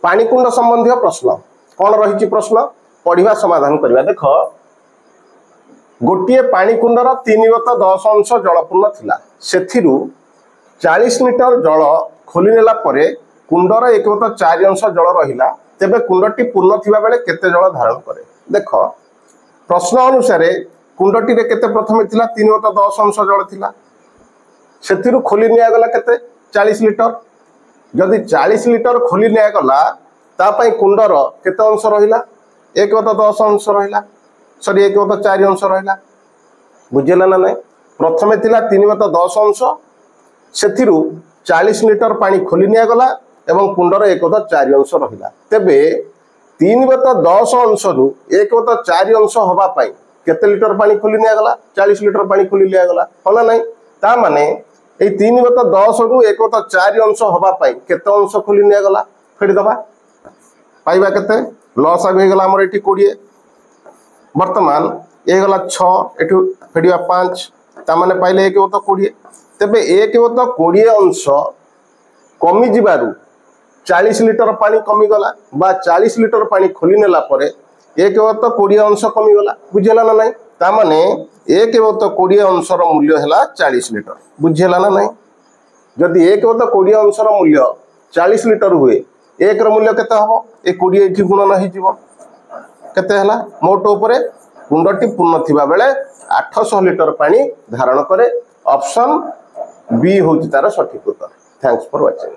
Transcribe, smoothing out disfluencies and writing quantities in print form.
पाणीकुंड संबंधी प्रश्न कौन रही प्रश्न पढ़ा समाधान करवा। देख गोटे पाणीकुंडर 3/10 अंश जलपूर्ण थिला से 40 लिटर जल खोली नेला परे कुंडर 1/4 अंश जल रहिला तेबे कुंडटी पूर्ण थिबा बेले केते जल धारण करे। देख प्रश्न अनुसार कुंडटी रे केते प्रथमे थिला 3/10 अंश जल थिला से खोली निया गला केते 40 लिटर। जदि 40 लिटर खोली निया गला तापाई कुंडर केते अंश रहिला 1/10 अंश रहिला सॉरी 1/4 अंश रहिला। बुझेला ना नहीं प्रथमे थिला 3/10 अंश से 40 लिटर पानी खोली निया गला एवं कुंडर 1/4 अंश रहिला। तेबे 3/10 अंश रु 1/4 अंश हवा पाई केते लिटर पानी खोली निया गला 40 लिटर पानी खोली लिया गला होला नहीं। ता माने ए 3/10 रु 1/4 अंश हवा पाई केते अंश खोली निया गला फेडी दबा पाइबा केते लॉस आग हो गला हमर एठी 20 वर्तमान ए गला 6 एठू फेडिया 5 ता माने पाइले 1/20 तेबे 1/20 अंश कमी जिबारु 40 लिटर पानी कमी गला बा 40 लिटर पानी खोली नेला परे 1/20 अंश कमी गला। बुझेला ना नहीं ता माने 1/20 अंश रो मूल्य हैला 40 लिटर। बुझेला ना नहीं जदि 1/20 अंश रो मूल्य 40 लिटर हुए एक रो मूल्य केते हबो ए 20 एठी गुणन हि जीवो केते हैला मोट ऊपर कुंडटी पूर्ण थिबा बेले 800 लिटर पानी धारण करे। ऑप्शन बी होची तार सठिक उत्तर। Thanks for watching.